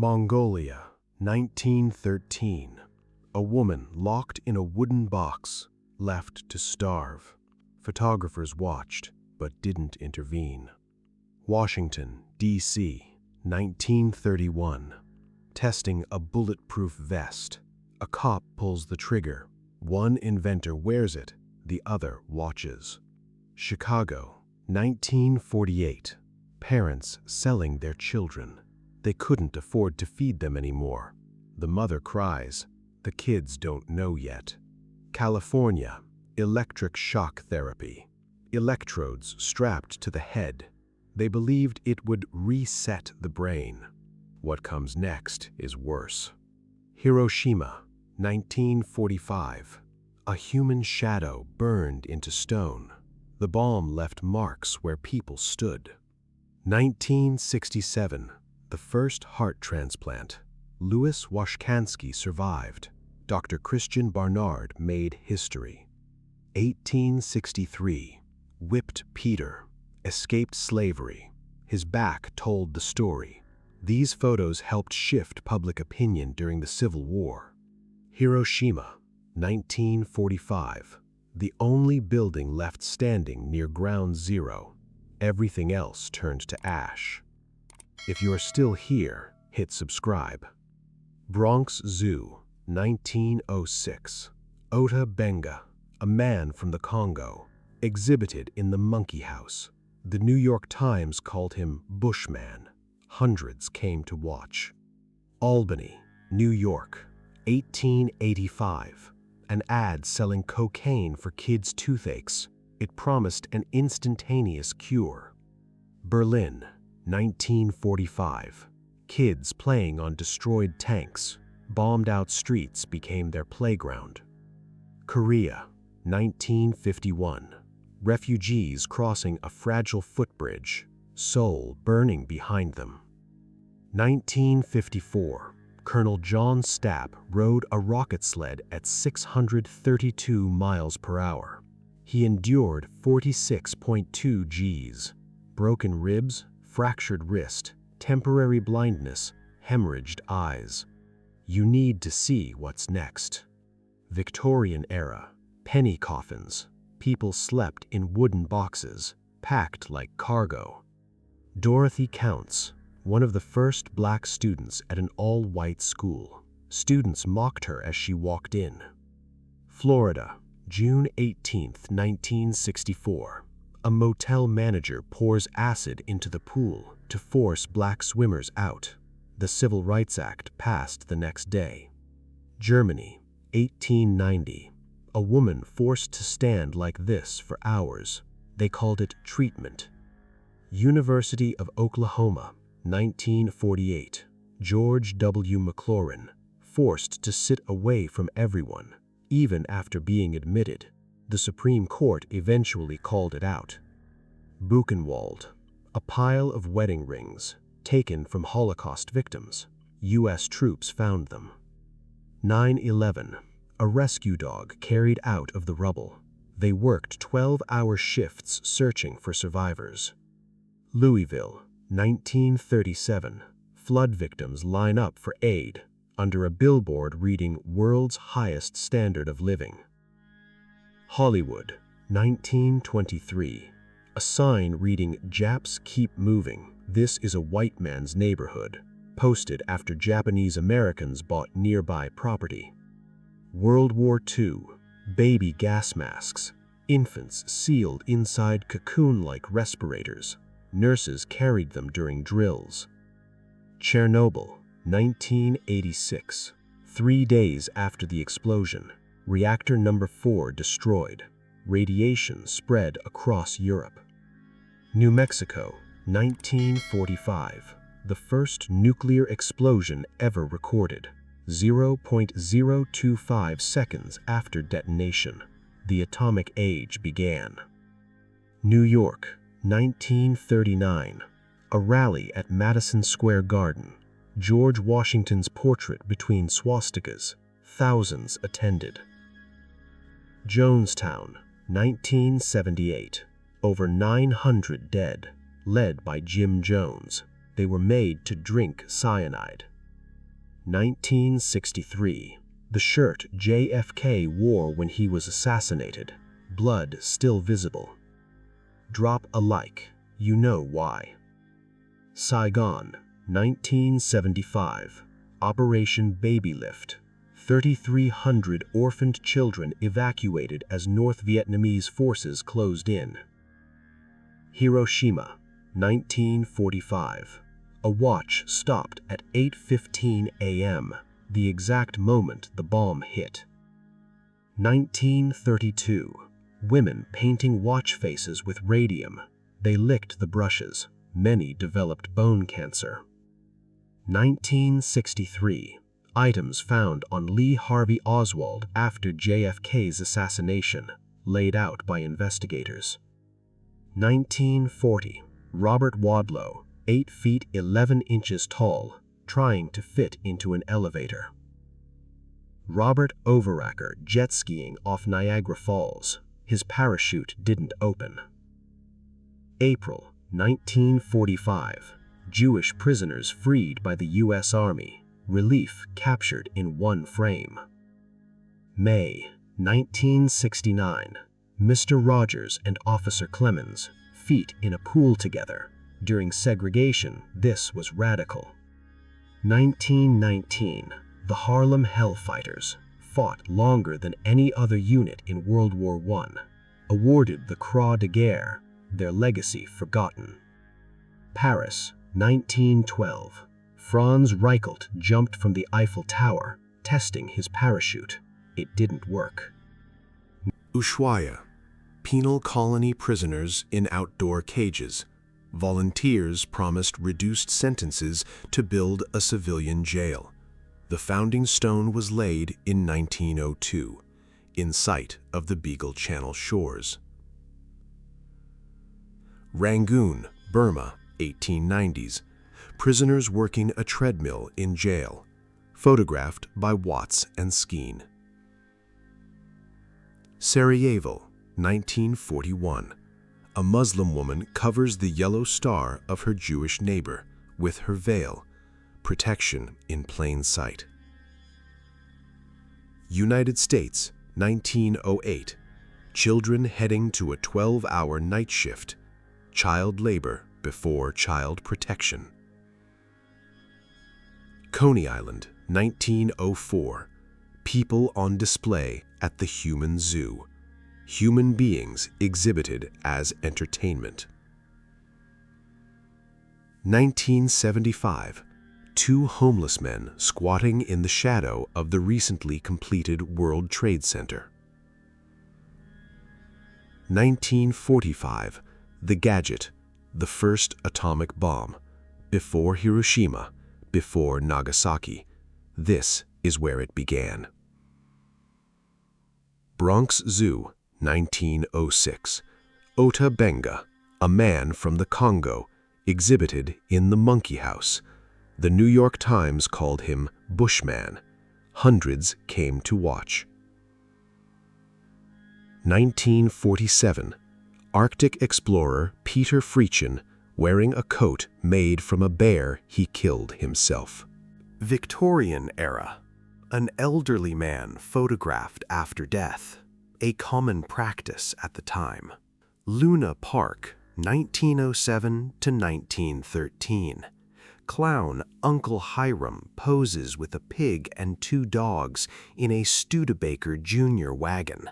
Mongolia, 1913. A woman locked in a wooden box, left to starve. Photographers watched, but didn't intervene. Washington, D.C., 1931. Testing a bulletproof vest. A cop pulls the trigger. One inventor wears it, the other watches. Chicago, 1948. Parents selling their children. They couldn't afford to feed them anymore. The mother cries. The kids don't know yet. California, electric shock therapy. Electrodes strapped to the head. They believed it would reset the brain. What comes next is worse. Hiroshima, 1945. A human shadow burned into stone. The bomb left marks where people stood. 1967. The first heart transplant. Louis Washkansky survived. Dr. Christian Barnard made history. 1863. Whipped Peter. Escaped slavery. His back told the story. These photos helped shift public opinion during the Civil War. Hiroshima, 1945. The only building left standing near Ground Zero. Everything else turned to ash. If you're still here, hit subscribe. Bronx Zoo, 1906. Ota Benga, a man from the Congo, exhibited in the Monkey House. The New York Times called him Bushman. Hundreds came to watch. Albany, New York, 1885. An ad selling cocaine for kids' toothaches. It promised an instantaneous cure. Berlin, 1945. Kids playing on destroyed tanks. Bombed-out streets became their playground. Korea, 1951. Refugees crossing a fragile footbridge. Seoul burning behind them. 1954. Colonel John Stapp rode a rocket sled at 632 miles per hour. He endured 46.2 Gs. Broken ribs, fractured wrist, temporary blindness, hemorrhaged eyes. You need to see what's next. Victorian era. Penny coffins. People slept in wooden boxes, packed like cargo. Dorothy Counts, one of the first black students at an all-white school. Students mocked her as she walked in. Florida, June 18, 1964. A motel manager pours acid into the pool to force black swimmers out. The Civil Rights Act passed the next day. Germany, 1890. A woman forced to stand like this for hours. They called it treatment. University of Oklahoma, 1948. George W. McLaurin, forced to sit away from everyone, even after being admitted. The Supreme Court eventually called it out. Buchenwald, a pile of wedding rings, taken from Holocaust victims. U.S. troops found them. 9/11, a rescue dog carried out of the rubble. They worked 12-hour shifts searching for survivors. Louisville, 1937. Flood victims line up for aid under a billboard reading "World's Highest Standard of Living." Hollywood, 1923. A sign reading "Japs keep moving. This is a white man's neighborhood," posted after Japanese Americans bought nearby property. World War II. Baby gas masks. Infants sealed inside cocoon-like respirators. Nurses carried them during drills. Chernobyl, 1986. 3 days after the explosion, reactor number 4 destroyed. Radiation spread across Europe. New Mexico, 1945. The first nuclear explosion ever recorded. 0.025 seconds after detonation, the atomic age began. New York, 1939. A rally at Madison Square Garden. George Washington's portrait between swastikas. Thousands attended. Jonestown, 1978. Over 900 dead, led by Jim Jones. They were made to drink cyanide. 1963. The shirt JFK wore when he was assassinated. Blood still visible. Drop a like. You know why. Saigon, 1975. Operation Baby Lift. 3,300 orphaned children evacuated as North Vietnamese forces closed in. Hiroshima, 1945. A watch stopped at 8:15 a.m., the exact moment the bomb hit. 1932. Women painting watch faces with radium. They licked the brushes. Many developed bone cancer. 1963. Items found on Lee Harvey Oswald after JFK's assassination, laid out by investigators. 1940. Robert Wadlow, 8 feet 11 inches tall, trying to fit into an elevator. Robert Overacker jet skiing off Niagara Falls. His parachute didn't open. April 1945. Jewish prisoners freed by the U.S. Army. Relief captured in one frame. May 1969. Mr. Rogers and Officer Clemens, feet in a pool together. During segregation, this was radical. 1919. The Harlem Hellfighters fought longer than any other unit in World War I. Awarded the Croix de Guerre, their legacy forgotten. Paris, 1912. Franz Reichelt jumped from the Eiffel Tower, testing his parachute. It didn't work. Ushuaia. Penal colony prisoners in outdoor cages. Volunteers promised reduced sentences to build a civilian jail. The founding stone was laid in 1902, in sight of the Beagle Channel shores. Rangoon, Burma, 1890s. Prisoners working a treadmill in jail. Photographed by Watts and Skeen. Sarajevo, 1941. A Muslim woman covers the yellow star of her Jewish neighbor with her veil, protection in plain sight. United States, 1908. Children heading to a 12-hour night shift. Child labor before child protection. Coney Island, 1904. People on display at the Human Zoo. Human beings exhibited as entertainment. 1975. 2 homeless men squatting in the shadow of the recently completed World Trade Center. 1945. The Gadget, the first atomic bomb. Before Hiroshima, before Nagasaki. This is where it began. Bronx Zoo, 1906. Ota Benga, a man from the Congo, exhibited in the Monkey House. The New York Times called him Bushman. Hundreds came to watch. 1947. Arctic explorer Peter Fritzen wearing a coat made from a bear he killed himself. Victorian era. An elderly man photographed after death, a common practice at the time. Luna Park, 1907 to 1913. Clown Uncle Hiram poses with a pig and 2 dogs in a Studebaker Jr. wagon.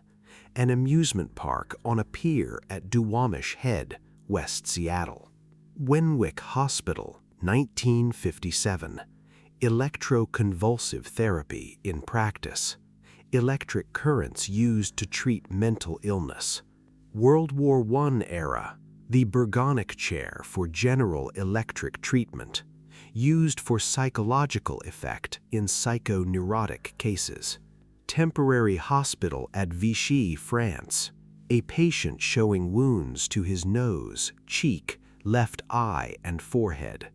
An amusement park on a pier at Duwamish Head, West Seattle. Wenwick Hospital, 1957. Electroconvulsive therapy in practice. Electric currents used to treat mental illness. World War I era. The Bergonic chair for general electric treatment. Used for psychological effect in psychoneurotic cases. Temporary hospital at Vichy, France. A patient showing wounds to his nose, cheek, left eye, and forehead.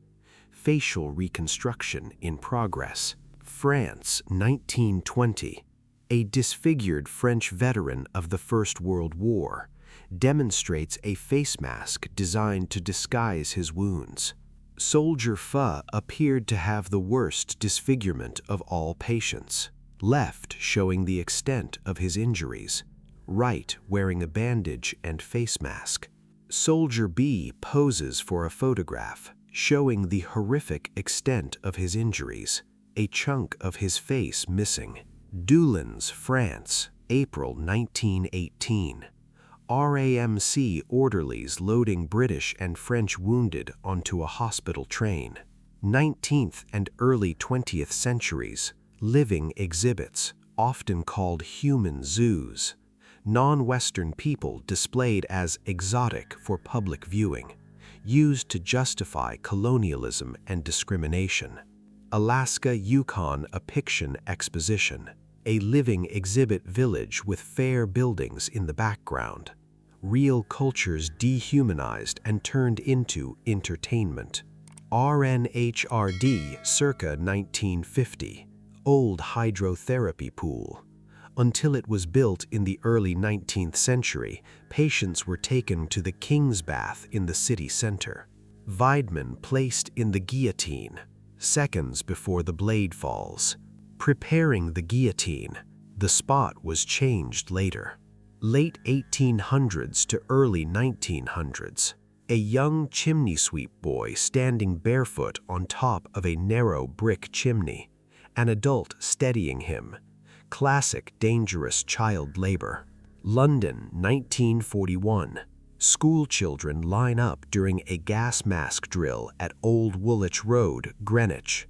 Facial reconstruction in progress. France, 1920. A disfigured French veteran of the First World War demonstrates a face mask designed to disguise his wounds. Soldier Pho appeared to have the worst disfigurement of all patients, left showing the extent of his injuries, right wearing a bandage and face mask. Soldier B poses for a photograph, showing the horrific extent of his injuries, a chunk of his face missing. Doullens, France, April 1918. RAMC orderlies loading British and French wounded onto a hospital train. 19th and early 20th centuries, living exhibits, often called human zoos. Non-Western people displayed as exotic for public viewing, used to justify colonialism and discrimination. Alaska Yukon Apiction Exposition, a living exhibit village with fair buildings in the background. Real cultures dehumanized and turned into entertainment. RNHRD circa 1950, old hydrotherapy pool. Until it was built in the early 19th century, patients were taken to the King's Bath in the city center. Weidmann placed in the guillotine, seconds before the blade falls. Preparing the guillotine, the spot was changed later. Late 1800s to early 1900s, a young chimney sweep boy standing barefoot on top of a narrow brick chimney, an adult steadying him. Classic dangerous child labor. London, 1941. School children line up during a gas mask drill at Old Woolwich Road, Greenwich.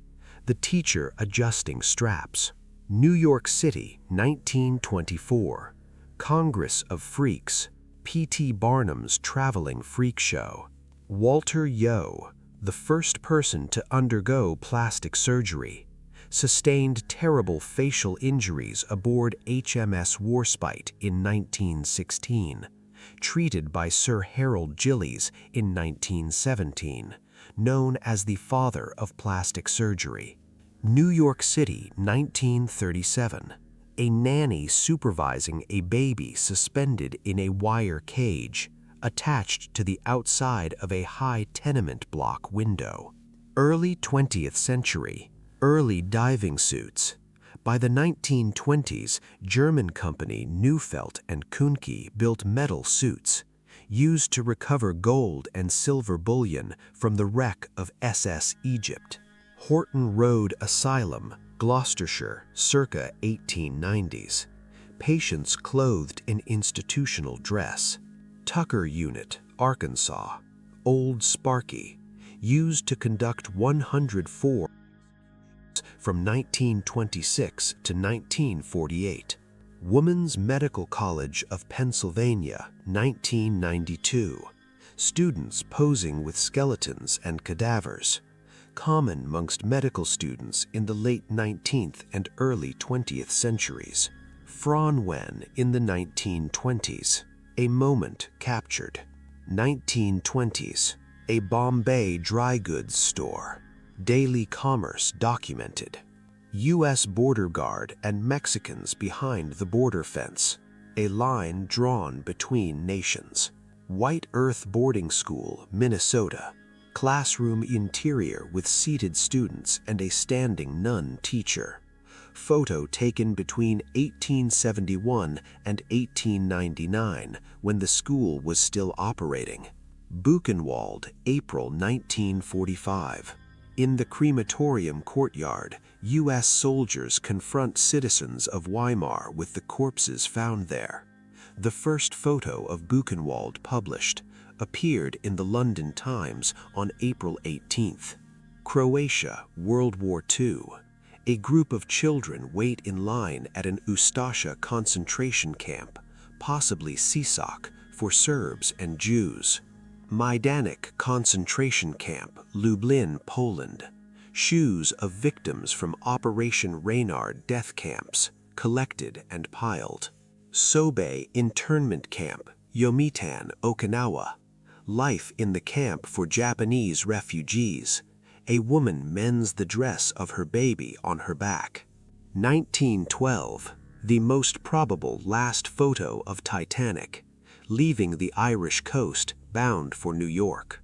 The teacher adjusting straps. New York City, 1924. Congress of Freaks. P.T. Barnum's traveling freak show. Walter Yeo, the first person to undergo plastic surgery, sustained terrible facial injuries aboard HMS Warspite in 1916, treated by Sir Harold Gillies in 1917, known as the father of plastic surgery. New York City, 1937. A nanny supervising a baby suspended in a wire cage, attached to the outside of a high tenement block window. Early 20th century. Early diving suits. By the 1920s, German company Neufeld and Kuhnke built metal suits, used to recover gold and silver bullion from the wreck of SS Egypt. Horton Road Asylum, Gloucestershire, circa 1890s. Patients clothed in institutional dress. Tucker Unit, Arkansas. Old Sparky, used to conduct 104 from 1926 to 1948. Woman's Medical College of Pennsylvania, 1992. Students posing with skeletons and cadavers. Common amongst medical students in the late 19th and early 20th centuries. Franwen in the 1920s. A moment captured. 1920s. A Bombay dry goods store. Daily commerce documented. U.S. border guard and Mexicans behind the border fence. A line drawn between nations. White Earth Boarding School, Minnesota. Classroom interior with seated students and a standing nun teacher. Photo taken between 1871 and 1899 when the school was still operating. Buchenwald, April 1945. In the crematorium courtyard, U.S. soldiers confront citizens of Weimar with the corpses found there. The first photo of Buchenwald published appeared in the London Times on April 18th. Croatia, World War II. A group of children wait in line at an Ustasha concentration camp, possibly Sisak, for Serbs and Jews. Majdanek concentration camp, Lublin, Poland. Shoes of victims from Operation Reynard death camps, collected and piled. Sobe internment camp, Yomitan, Okinawa. Life in the camp for Japanese refugees. A woman mends the dress of her baby on her back. 1912. The most probable last photo of Titanic, leaving the Irish coast bound for New York.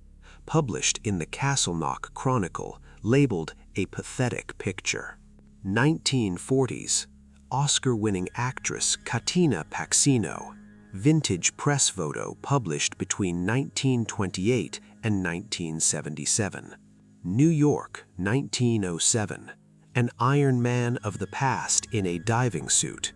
published in the Castleknock Chronicle, labeled a pathetic picture. 1940s, Oscar-winning actress Katina Paxino, vintage press photo published between 1928 and 1977. New York, 1907, an Iron Man of the past in a diving suit.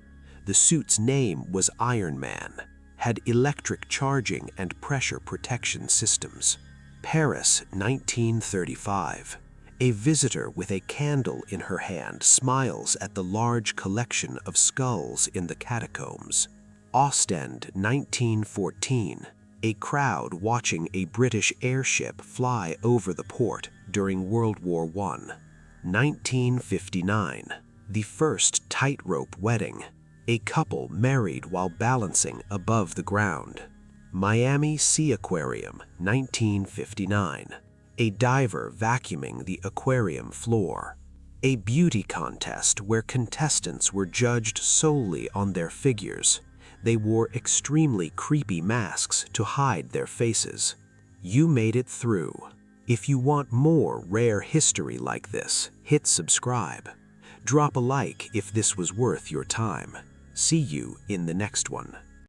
The suit's name was Iron Man, had electric charging and pressure protection systems. Paris, 1935. A visitor with a candle in her hand smiles at the large collection of skulls in the catacombs. Ostend, 1914. A crowd watching a British airship fly over the port during World War I. 1959. The first tightrope wedding. A couple married while balancing above the ground. Miami Sea Aquarium, 1959. A diver vacuuming the aquarium floor. A beauty contest where contestants were judged solely on their figures. They wore extremely creepy masks to hide their faces. You made it through. If you want more rare history like this, hit subscribe. Drop a like if this was worth your time. See you in the next one.